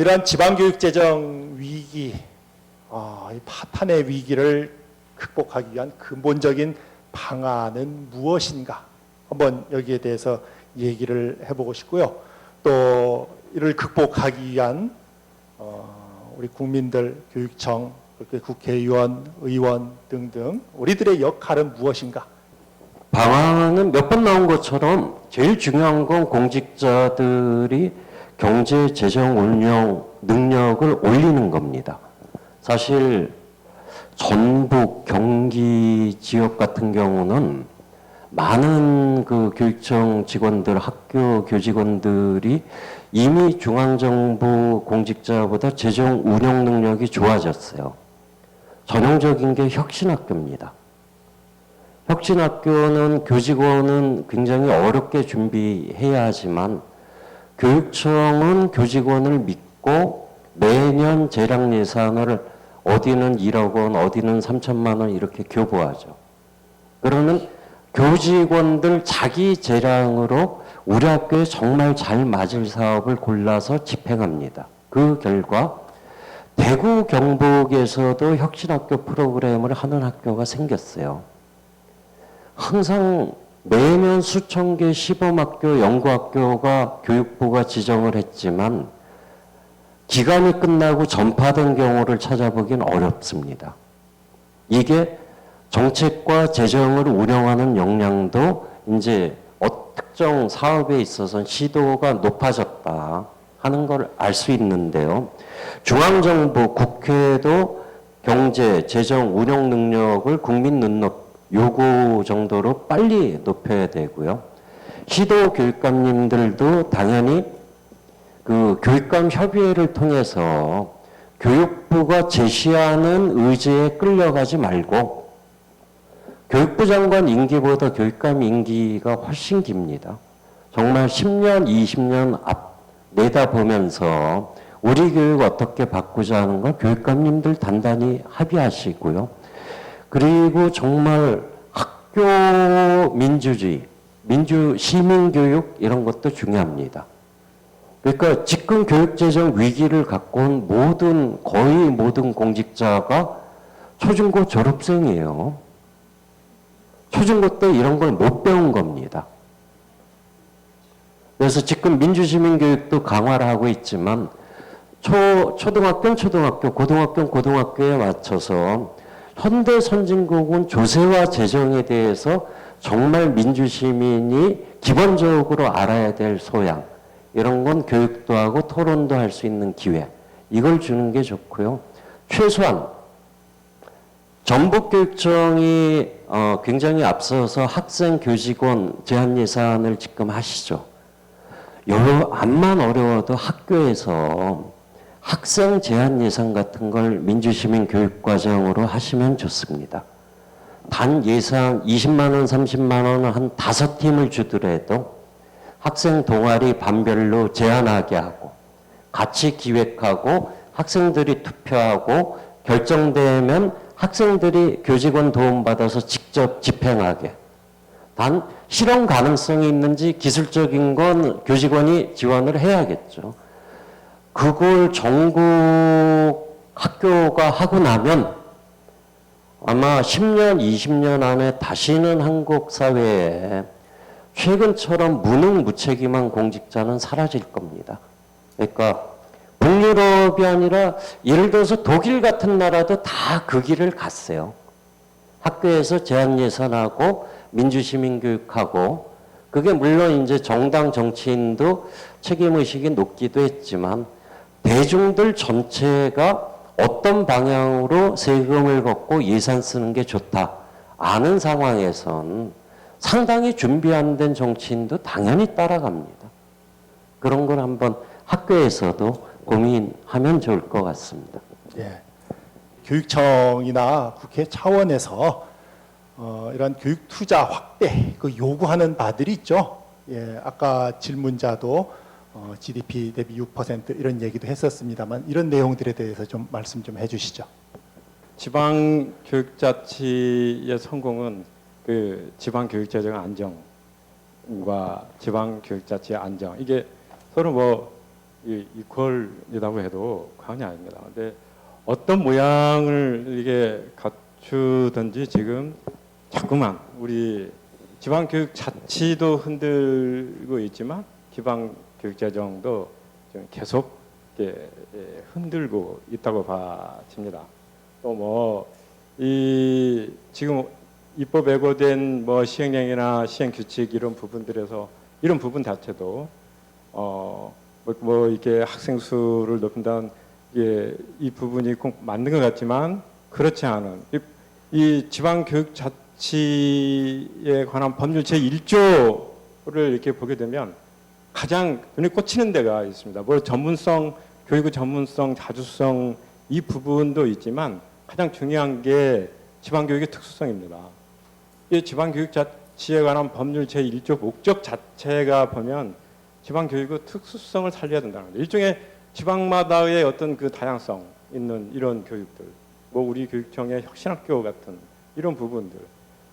이러한 지방교육재정 위기, 이 파탄의 위기를 극복하기 위한 근본적인 방안은 무엇인가? 한번 여기에 대해서 얘기를 해보고 싶고요. 또 이를 극복하기 위한 우리 국민들, 교육청, 국회의원, 의원 등등 우리들의 역할은 무엇인가? 방안은 몇 번 나온 것처럼 제일 중요한 건 공직자들이 경제, 재정, 운영 능력을 올리는 겁니다. 사실 전북, 경기 지역 같은 경우는 많은 그 교육청 직원들, 학교 교직원들이 이미 중앙정부 공직자보다 재정 운영 능력이 좋아졌어요. 전형적인 게 혁신학교입니다. 혁신학교는 교직원은 굉장히 어렵게 준비해야 하지만 교육청은 교직원을 믿고 매년 재량 예산을 어디는 1억 원, 어디는 3천만 원 이렇게 교부하죠. 그러면 교직원들 자기 재량으로 우리 학교에 정말 잘 맞을 사업을 골라서 집행합니다. 그 결과 대구 경북에서도 혁신학교 프로그램을 하는 학교가 생겼어요. 항상 매년 수천 개 시범학교, 연구학교가 교육부가 지정을 했지만 기간이 끝나고 전파된 경우를 찾아보긴 어렵습니다. 이게 정책과 재정을 운영하는 역량도 이제 특정 사업에 있어서는 시도가 높아졌다 하는 걸 알 수 있는데요. 중앙정부, 국회도 경제, 재정, 운영 능력을 국민 눈높이 요구 정도로 빨리 높여야 되고요. 시도 교육감님들도 당연히 그 교육감 협의회를 통해서 교육부가 제시하는 의지에 끌려가지 말고 교육부 장관 임기보다 교육감 임기가 훨씬 깁니다. 정말 10년, 20년 앞 내다보면서 우리 교육 어떻게 바꾸자 하는 걸 교육감님들 단단히 합의하시고요. 그리고 정말 학교 민주주의, 시민교육 이런 것도 중요합니다. 그러니까 지금 교육재정 위기를 갖고 온 거의 모든 공직자가 초중고 졸업생이에요. 초중고 때 이런 걸 못 배운 겁니다. 그래서 지금 민주시민교육도 강화를 하고 있지만 초등학교는 초등학교, 고등학교는 고등학교에 맞춰서 현대 선진국은 조세와 재정에 대해서 정말 민주시민이 기본적으로 알아야 될 소양, 이런 건 교육도 하고 토론도 할 수 있는 기회, 이걸 주는 게 좋고요. 최소한 전북교육청이 굉장히 앞서서 학생 교직원 제한 예산을 지금 하시죠. 암만 어려워도 학교에서 학생 제한 예산 같은 걸 민주시민 교육과정으로 하시면 좋습니다. 단 예산 20만 원, 30만 원을 한 5팀을 주더라도 학생 동아리 반별로 제한하게 하고 같이 기획하고 학생들이 투표하고 결정되면 학생들이 교직원 도움받아서 직접 집행하게. 단 실현 가능성이 있는지 기술적인 건 교직원이 지원을 해야겠죠. 그걸 전국 학교가 하고 나면 아마 10년, 20년 안에 다시는 한국 사회에 최근처럼 무능무책임한 공직자는 사라질 겁니다. 그러니까 북유럽이 아니라 예를 들어서 독일 같은 나라도 다 그 길을 갔어요. 학교에서 제한 예산하고 민주시민교육하고, 그게 물론 이제 정당 정치인도 책임의식이 높기도 했지만 대중들 전체가 어떤 방향으로 세금을 걷고 예산 쓰는 게 좋다 아는 상황에선 상당히 준비 안 된 정치인도 당연히 따라갑니다. 그런 걸 한번 학교에서도 고민하면 좋을 것 같습니다. 예, 교육청이나 국회 차원에서 이런 교육 투자 확대 그 요구하는 바들이 있죠. 예, 아까 질문자도 GDP 대비 6% 이런 얘기도 했었습니다만 이런 내용들에 대해서 좀 말씀 좀 해주시죠. 지방교육자치의 성공은 그 지방교육재정 안정과 지방교육자치의 안정, 이게 서로 뭐 이퀄이라고 해도 과언이 아닙니다. 근데 어떤 모양을 이게 갖추든지 지금 자꾸만 우리 지방교육 자치도 흔들고 있지만 지방교육재정도 지금 계속 흔들고 있다고 봐집니다. 또 뭐 이 지금 입법 예고된 뭐 시행령이나 시행규칙 이런 부분들에서 이런 부분 자체도 뭐 이렇게 학생 수를 높인다는 이 부분이 꼭 맞는 것 같지만 그렇지 않은 이 지방교육 자치에 관한 법률 제1조를 이렇게 보게 되면 가장 눈에 꽂히는 데가 있습니다. 뭐 전문성, 교육의 전문성, 자주성 이 부분도 있지만 가장 중요한 게 지방교육의 특수성입니다. 이 지방교육 자치에 관한 법률 제1조 목적 자체가 보면 지방교육의 특수성을 살려야 된다는 거죠. 일종의 지방마다의 어떤 그 다양성 있는 이런 교육들, 뭐 우리 교육청의 혁신학교 같은 이런 부분들,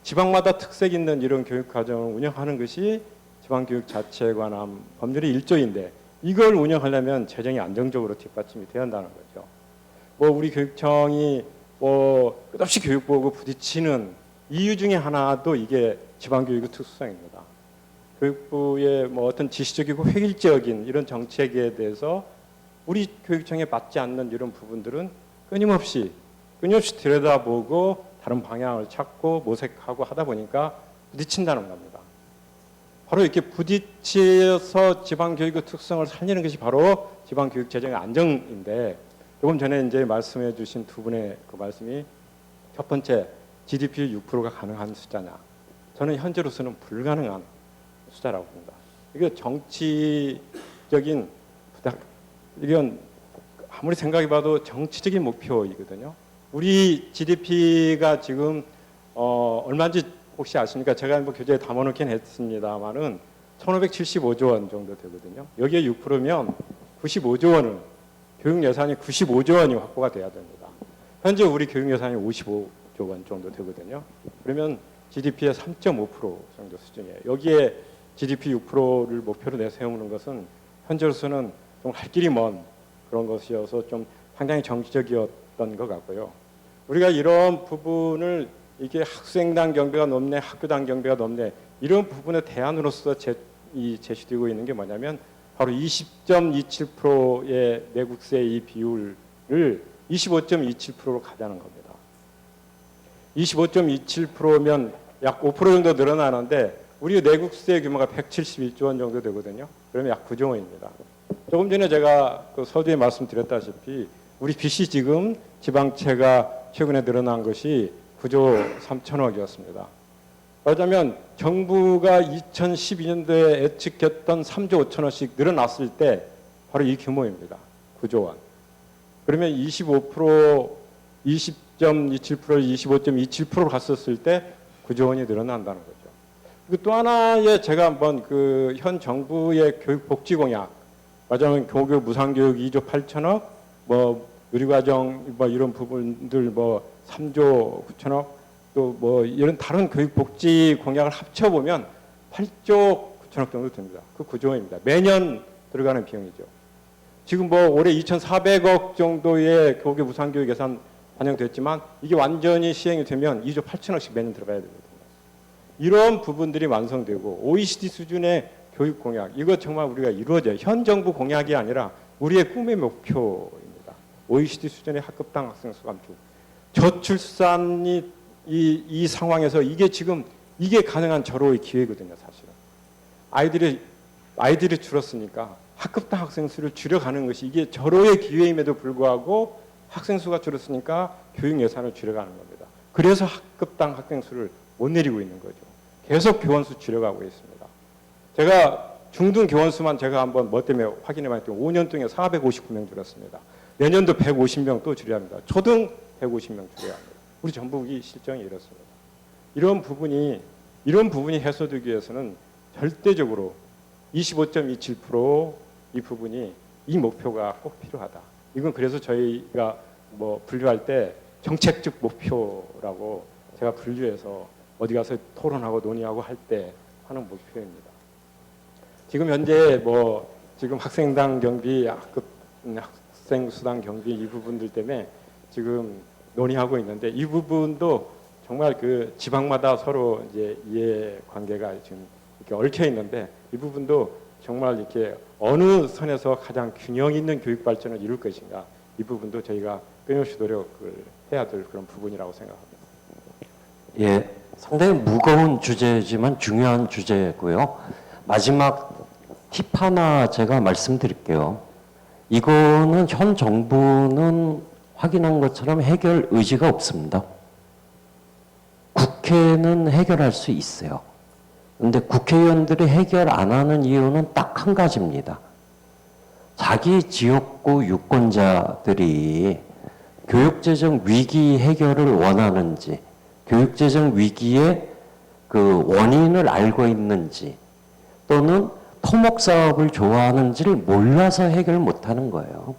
지방마다 특색 있는 이런 교육과정을 운영하는 것이 지방교육 자치에 관한 법률의 1조인데 이걸 운영하려면 재정이 안정적으로 뒷받침이 되어야 한다는 거죠. 뭐 우리 교육청이 뭐 끝없이 교육부하고 부딪히는 이유 중에 하나도 이게 지방교육의 특수성입니다. 교육부의 뭐 어떤 지시적이고 획일적인 이런 정책에 대해서 우리 교육청에 맞지 않는 이런 부분들은 끊임없이 들여다보고 다른 방향을 찾고 모색하고 하다 보니까 부딪힌다는 겁니다. 바로 이렇게 부딪혀서 지방교육의 특성을 살리는 것이 바로 지방교육 재정의 안정인데 조금 전에 이제 말씀해 주신 두 분의 그 말씀이 첫 번째 GDP 6%가 가능한 숫자냐. 저는 현재로서는 불가능한 숫자라고 봅니다. 이게 정치적인 부탁, 이건 아무리 생각해봐도 정치적인 목표이거든요. 우리 GDP가 지금 얼마인지 혹시 아십니까? 제가 뭐 교재에 담아놓긴 했습니다만은 1,575조 원 정도 되거든요. 여기에 6%면 95조 원을 교육 예산이 95조 원이 확보가 돼야 됩니다. 현재 우리 교육 예산이 55조 원 정도 되거든요. 그러면 GDP의 3.5% 정도 수준이에요. 여기에 GDP 6%를 목표로 내세우는 것은 현재로서는 좀 갈 길이 먼 그런 것이어서 좀 상당히 정치적이었던 것 같고요. 우리가 이런 부분을 이게 학생당 경비가 높네, 학교당 경비가 높네 이런 부분의 대안으로서 제시되고 있는 게 뭐냐면 바로 20.27%의 내국세 이 비율을 25.27%로 가자는 겁니다. 25.27%면 약 5% 정도 늘어나는데 우리 내국세 규모가 171조 원 정도 되거든요. 그러면 약 9조 원입니다. 조금 전에 제가 그 서두에 말씀드렸다시피 우리 빚이 지금 지방채가 최근에 늘어난 것이 9조 3천억이었습니다. 말하자면 정부가 2012년도에 예측했던 3조 5천억씩 늘어났을 때 바로 이 규모입니다. 9조 원. 그러면 25%, 20.27%를 25.27%로 갔었을 때 9조 원이 늘어난다는 거죠. 그리고 또 하나의 제가 한번 그 현 정부의 교육복지 공약, 말하자면 고교 무상교육 2조 8천억, 뭐 누리과정 뭐 이런 부분들 뭐 3조 9천억, 또 뭐 이런 다른 교육복지 공약을 합쳐보면 8조 9천억 정도 됩니다. 그 9조 원입니다. 매년 들어가는 비용이죠. 지금 뭐 올해 2,400억 정도의 고교 무상교육 예산 반영됐지만 이게 완전히 시행이 되면 2조 8천억씩 매년 들어가야 되거든요. 이런 부분들이 완성되고 OECD 수준의 교육 공약, 이거 정말 우리가 이루어져요. 현 정부 공약이 아니라 우리의 꿈의 목표입니다. OECD 수준의 학급당 학생 수 감축. 저출산이 이 상황에서 이게 지금 이게 가능한 절호의 기회거든요, 사실은. 아이들이 줄었으니까 학급당 학생 수를 줄여가는 것이 이게 절호의 기회임에도 불구하고 학생 수가 줄었으니까 교육 예산을 줄여가는 겁니다. 그래서 학급당 학생 수를 못 내리고 있는 거죠. 계속 교원수 줄여가고 있습니다. 제가 중등 교원수만 제가 한번 뭐 때문에 확인해 봤더니 5년 동안 459명 줄였습니다. 내년도 150명 또 줄여야 합니다. 초등 150명 줄여야 합니다. 우리 전북이 실정이 이렇습니다. 이런 부분이 해소되기 위해서는 절대적으로 25.27% 이 부분이 이 목표가 꼭 필요하다. 이건 그래서 저희가 뭐 분류할 때 정책적 목표라고 제가 분류해서 어디 가서 토론하고 논의하고 할 때 하는 목표입니다. 지금 현재 뭐 지금 학생당 경비, 학생 수당 경비 이 부분들 때문에 지금 논의하고 있는데 이 부분도 정말 그 지방마다 서로 이제 이해 관계가 지금 이렇게 얽혀 있는데 이 부분도 정말 이렇게 어느 선에서 가장 균형 있는 교육 발전을 이룰 것인가 이 부분도 저희가 끊임없이 노력을 해야 될 그런 부분이라고 생각합니다. 예, 상당히 무거운 주제지만 중요한 주제고요. 마지막 팁 하나 제가 말씀드릴게요. 이거는 현 정부는 확인한 것처럼 해결 의지가 없습니다. 국회는 해결할 수 있어요. 근데 국회의원들이 해결 안 하는 이유는 딱 한 가지입니다. 자기 지역구 유권자들이 교육재정 위기 해결을 원하는지, 교육재정 위기의 그 원인을 알고 있는지, 또는 토목사업을 좋아하는지를 몰라서 해결 못하는 거예요.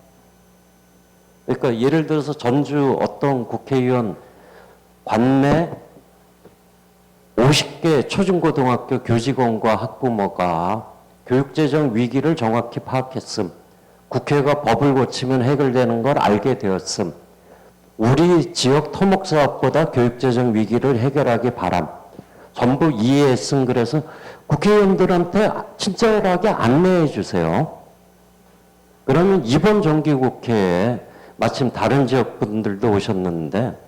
그러니까 예를 들어서 전주 어떤 국회의원 관내 50개 초중고등학교 교직원과 학부모가 교육재정 위기를 정확히 파악했음, 국회가 법을 고치면 해결되는 걸 알게 되었음, 우리 지역 토목사업보다 교육재정 위기를 해결하기 바람, 전부 이해했음. 그래서 국회의원들한테 친절하게 안내해 주세요. 그러면 이번 정기국회에 마침 다른 지역 분들도 오셨는데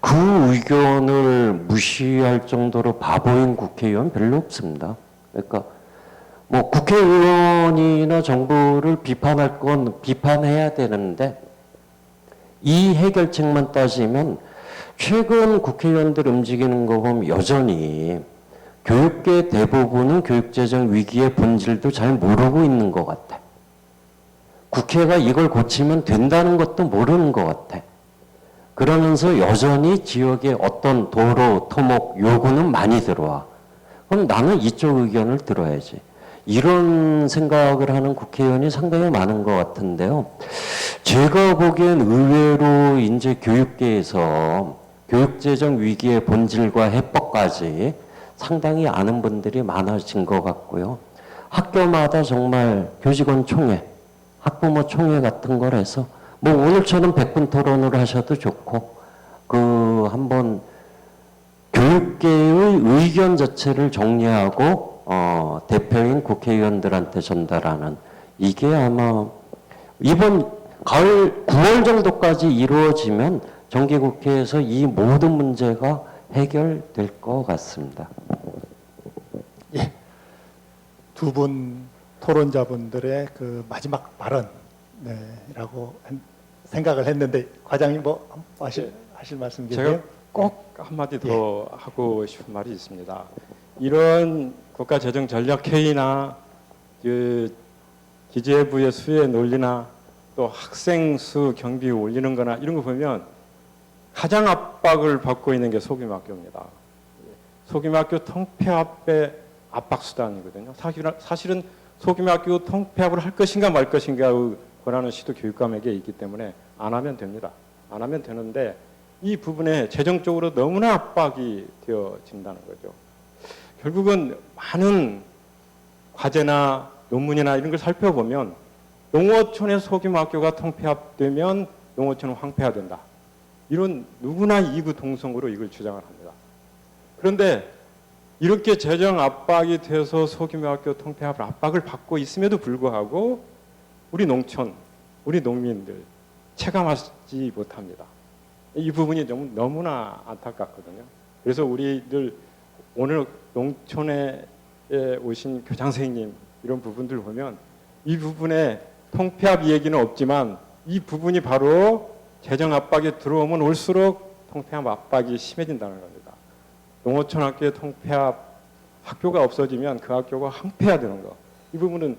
그 의견을 무시할 정도로 바보인 국회의원 별로 없습니다. 그러니까 뭐 국회의원이나 정부를 비판할 건 비판해야 되는데 이 해결책만 따지면 최근 국회의원들 움직이는 거 보면 여전히 교육계 대부분은 교육재정 위기의 본질도 잘 모르고 있는 것 같아. 국회가 이걸 고치면 된다는 것도 모르는 것 같아. 그러면서 여전히 지역에 어떤 도로, 토목 요구는 많이 들어와. 그럼 나는 이쪽 의견을 들어야지. 이런 생각을 하는 국회의원이 상당히 많은 것 같은데요. 제가 보기엔 의외로 이제 교육계에서 교육재정 위기의 본질과 해법까지 상당히 아는 분들이 많아진 것 같고요. 학교마다 정말 교직원 총회, 학부모 총회 같은 걸 해서 뭐 오늘처럼 100분 토론을 하셔도 좋고 그 한번 교육계의 의견 자체를 정리하고 대표인 국회의원들한테 전달하는 이게 아마 이번 가을 9월 정도까지 이루어지면 정기국회에서 이 모든 문제가 해결될 것 같습니다. 예, 두 분 토론자분들의 그 마지막 발언이라고 생각을 했는데 과장님 뭐 하실 말씀 계세요? 제가 꼭 한마디 더 하고 싶은 말이 있습니다. 이런 국가재정전략회의나 그 기재부의 수혜 논리나 또 학생 수 경비 올리는 거나 이런 거 보면 가장 압박을 받고 있는 게 소규모학교입니다. 소규모학교 통폐합의 압박 수단이거든요. 사실은 소규모학교 통폐합을 할 것인가 말 것인가의 권한은 시도교육감에게 있기 때문에 안 하면 됩니다. 안 하면 되는데 이 부분에 재정적으로 너무나 압박이 되어진다는 거죠. 결국은 많은 과제나 논문이나 이런 걸 살펴보면 농어촌의 소규모 학교가 통폐합되면 농어촌은 황폐화된다. 이런 누구나 이구동성으로 이걸 주장을 합니다. 그런데 이렇게 재정 압박이 돼서 소규모 학교 통폐합을 압박을 받고 있음에도 불구하고 우리 농촌, 우리 농민들 체감하지 못합니다. 이 부분이 너무나 안타깝거든요. 그래서 우리들 오늘 농촌에 오신 교장 선생님 이런 부분들 보면 이 부분에 통폐합 얘기는 없지만 이 부분이 바로 재정 압박이 들어오면 올수록 통폐합 압박이 심해진다는 겁니다. 농어촌 학교의 통폐합 학교가 없어지면 그 학교가 황폐화되는 거. 이 부분은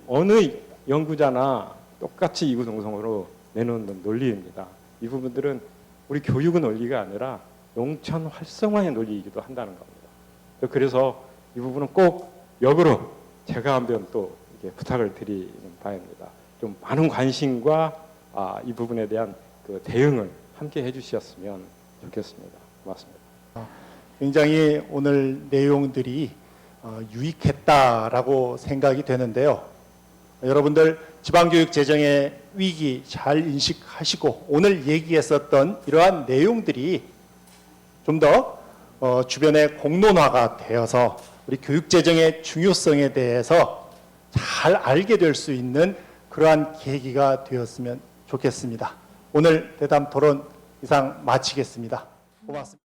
어느 연구자나 똑같이 이구동성으로 내놓는 논리입니다. 이 부분들은 우리 교육의 논리가 아니라 농촌 활성화의 논리이기도 한다는 겁니다. 그래서 이 부분은 꼭 역으로 제가 한번 또 이렇게 부탁을 드리는 바입니다. 좀 많은 관심과 이 부분에 대한 그 대응을 함께 해주셨으면 좋겠습니다. 고맙습니다. 굉장히 오늘 내용들이 유익했다라고 생각이 되는데요. 여러분들 지방교육 재정의 위기 잘 인식하시고 오늘 얘기했었던 이러한 내용들이 좀 더 주변에 공론화가 되어서 우리 교육 재정의 중요성에 대해서 잘 알게 될 수 있는 그러한 계기가 되었으면 좋겠습니다. 오늘 대담 토론 이상 마치겠습니다. 고맙습니다.